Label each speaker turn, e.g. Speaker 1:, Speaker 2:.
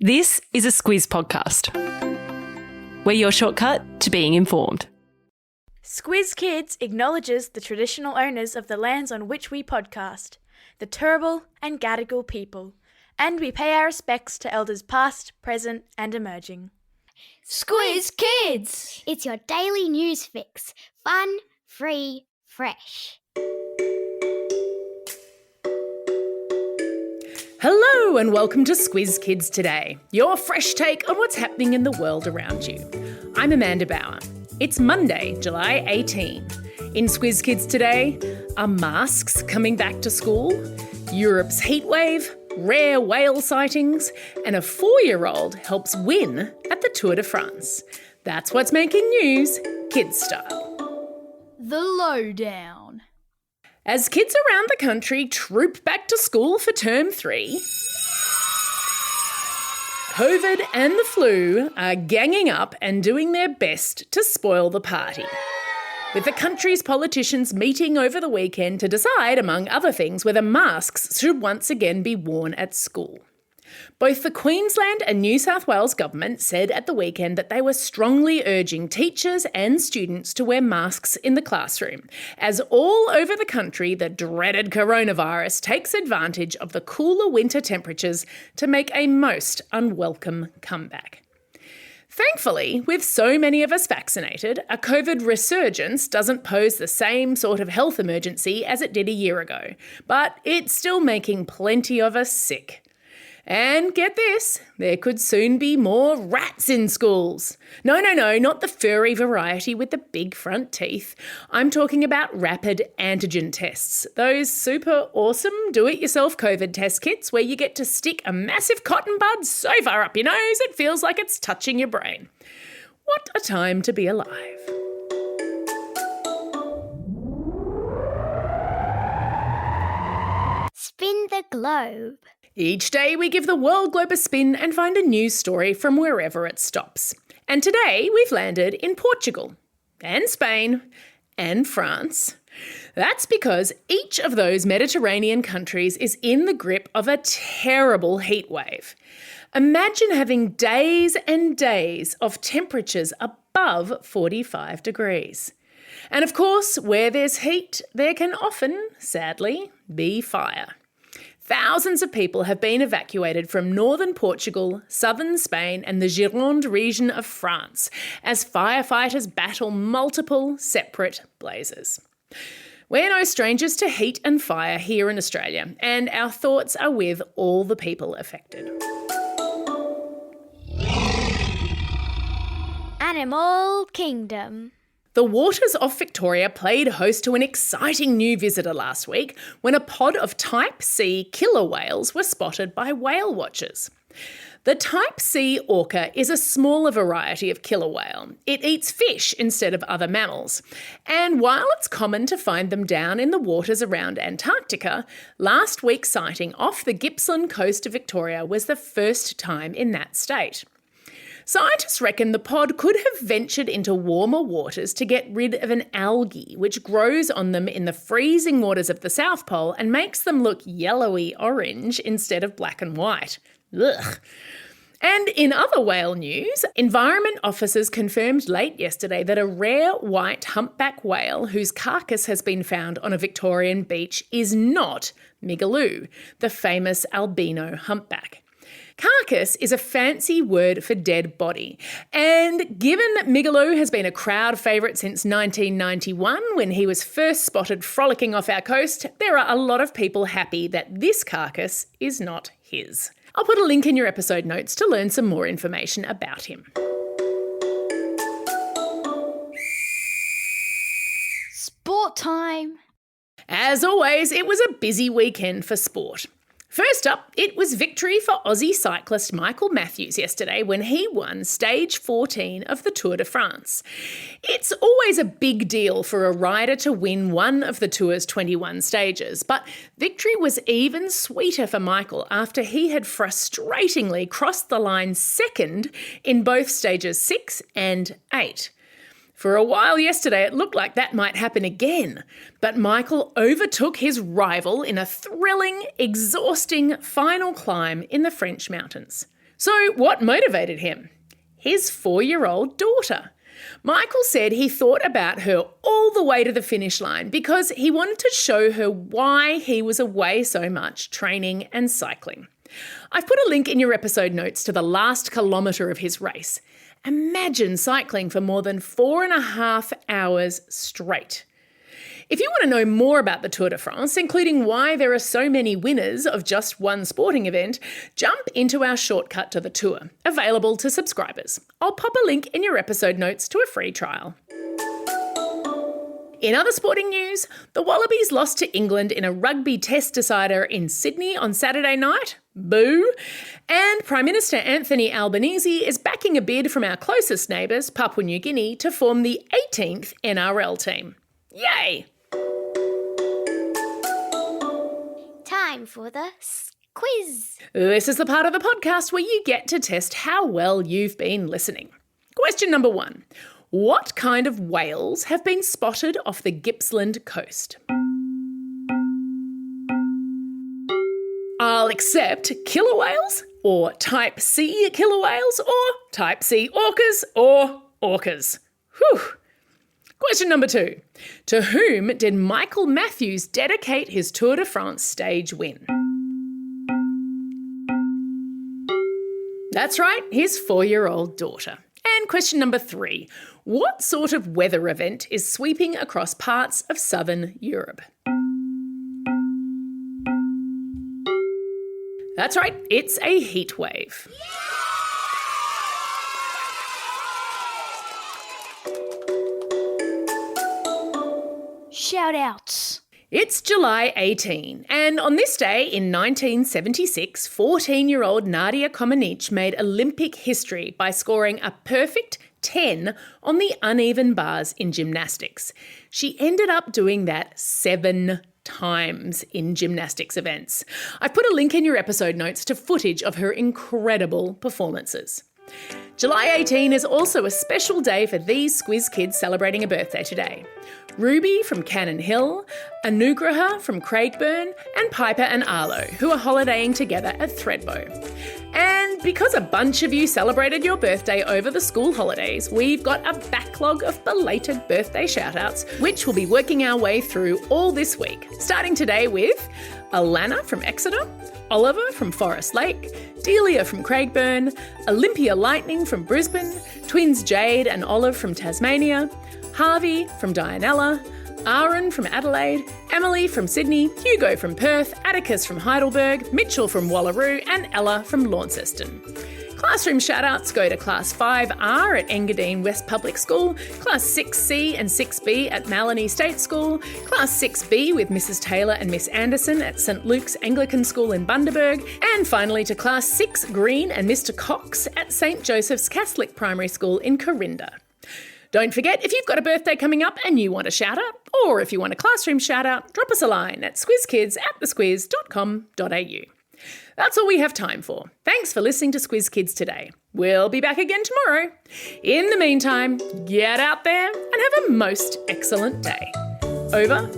Speaker 1: This is a Squiz podcast. We're your shortcut to being informed.
Speaker 2: Squiz Kids acknowledges the traditional owners of the lands on which we podcast, the Turrbal and Gadigal people, and we pay our respects to elders past, present and emerging.
Speaker 3: Squiz Kids! It's your daily news fix. Fun, free, fresh.
Speaker 4: Hello and welcome to Squiz Kids Today, your fresh take on what's happening in the world around you. I'm Amanda Bauer. It's Monday, July 18. In Squiz Kids Today, are masks coming back to school? Europe's heatwave, rare whale sightings, and a 4-year-old helps win at the Tour de France. That's what's making news, kids style.
Speaker 3: The Lowdown.
Speaker 4: As kids around the country troop back to school for term 3, COVID and the flu are ganging up and doing their best to spoil the party. With the country's politicians meeting over the weekend to decide, among other things, whether masks should once again be worn at school. Both the Queensland and New South Wales government said at the weekend that they were strongly urging teachers and students to wear masks in the classroom, as all over the country the dreaded coronavirus takes advantage of the cooler winter temperatures to make a most unwelcome comeback. Thankfully, with so many of us vaccinated, a COVID resurgence doesn't pose the same sort of health emergency as it did a year ago, but it's still making plenty of us sick. And get this, there could soon be more rats in schools. No, not the furry variety with the big front teeth. I'm talking about rapid antigen tests. Those super awesome do-it-yourself COVID test kits where you get to stick a massive cotton bud so far up your nose it feels like it's touching your brain. What a time to be alive.
Speaker 3: Spin the globe.
Speaker 4: Each day we give the world globe a spin and find a news story from wherever it stops. And today we've landed in Portugal and Spain and France. That's because each of those Mediterranean countries is in the grip of a terrible heat wave. Imagine having days and days of temperatures above 45 degrees. And of course, where there's heat, there can often, sadly, be fire. Thousands of people have been evacuated from northern Portugal, southern Spain and the Gironde region of France as firefighters battle multiple separate blazes. We're no strangers to heat and fire here in Australia, and our thoughts are with all the people affected.
Speaker 3: Animal Kingdom.
Speaker 4: The waters off Victoria played host to an exciting new visitor last week when a pod of Type C killer whales were spotted by whale watchers. The Type C orca is a smaller variety of killer whale. It eats fish instead of other mammals. And while it's common to find them down in the waters around Antarctica, last week's sighting off the Gippsland coast of Victoria was the first time in that state. Scientists reckon the pod could have ventured into warmer waters to get rid of an algae which grows on them in the freezing waters of the South Pole and makes them look yellowy orange instead of black and white. Ugh. And in other whale news, environment officers confirmed late yesterday that a rare white humpback whale whose carcass has been found on a Victorian beach is not Migaloo, the famous albino humpback. Carcass is a fancy word for dead body, and given that Migaloo has been a crowd favourite since 1991 when he was first spotted frolicking off our coast, there are a lot of people happy that this carcass is not his. I'll put a link in your episode notes to learn some more information about him.
Speaker 3: Sport time.
Speaker 4: As always, it was a busy weekend for sport. First up, it was victory for Aussie cyclist Michael Matthews yesterday when he won stage 14 of the Tour de France. It's always a big deal for a rider to win one of the Tour's 21 stages, but victory was even sweeter for Michael after he had frustratingly crossed the line second in both stages 6 and 8. For a while yesterday, it looked like that might happen again, but Michael overtook his rival in a thrilling, exhausting final climb in the French mountains. So what motivated him? His 4-year-old daughter. Michael said he thought about her all the way to the finish line because he wanted to show her why he was away so much training and cycling. I've put a link in your episode notes to the last kilometre of his race. Imagine cycling for more than 4.5 hours straight. If you want to know more about the Tour de France, including why there are so many winners of just one sporting event, jump into our shortcut to the tour, available to subscribers. I'll pop a link in your episode notes to a free trial. In other sporting news, the Wallabies lost to England in a rugby test decider in Sydney on Saturday night. Boo! And Prime Minister Anthony Albanese is backing a bid from our closest neighbours, Papua New Guinea, to form the 18th NRL team. Yay!
Speaker 3: Time for the Squiz.
Speaker 4: This is the part of the podcast where you get to test how well you've been listening. Question number 1. What kind of whales have been spotted off the Gippsland coast? I'll accept killer whales, or type C killer whales, or type C orcas, or orcas. Whew. Question number 2. To whom did Michael Matthews dedicate his Tour de France stage win? That's right, his 4-year-old daughter. And question number 3. What sort of weather event is sweeping across parts of southern Europe? That's right, it's a heatwave.
Speaker 2: Shout-outs.
Speaker 4: It's July 18, and on this day in 1976, 14-year-old Nadia Comaneci made Olympic history by scoring a perfect 10 on the uneven bars in gymnastics. She ended up doing that 7 times in gymnastics events. I've put a link in your episode notes to footage of her incredible performances. July 18 is also a special day for these Squiz kids celebrating a birthday today. Ruby from Cannon Hill, Anugraha from Craigburn, and Piper and Arlo, who are holidaying together at Thredbo. And because a bunch of you celebrated your birthday over the school holidays, we've got a backlog of belated birthday shout-outs, which we'll be working our way through all this week, starting today with Alana from Exeter, Oliver from Forest Lake, Delia from Craigburn, Olympia Lightning from Brisbane, twins Jade and Olive from Tasmania, Harvey from Dianella, Aaron from Adelaide, Emily from Sydney, Hugo from Perth, Atticus from Heidelberg, Mitchell from Wallaroo, and Ella from Launceston. Classroom shout-outs go to Class 5R at Engadine West Public School, Class 6C and 6B at Maloney State School, Class 6B with Mrs Taylor and Miss Anderson at St Luke's Anglican School in Bundaberg, and finally to Class 6 Green and Mr Cox at St Joseph's Catholic Primary School in Corinda. Don't forget, if you've got a birthday coming up and you want a shout-out, or if you want a classroom shout-out, drop us a line at squizkids@thesquiz.com.au. That's all we have time for. Thanks for listening to Squiz Kids today. We'll be back again tomorrow. In the meantime, get out there and have a most excellent day. Over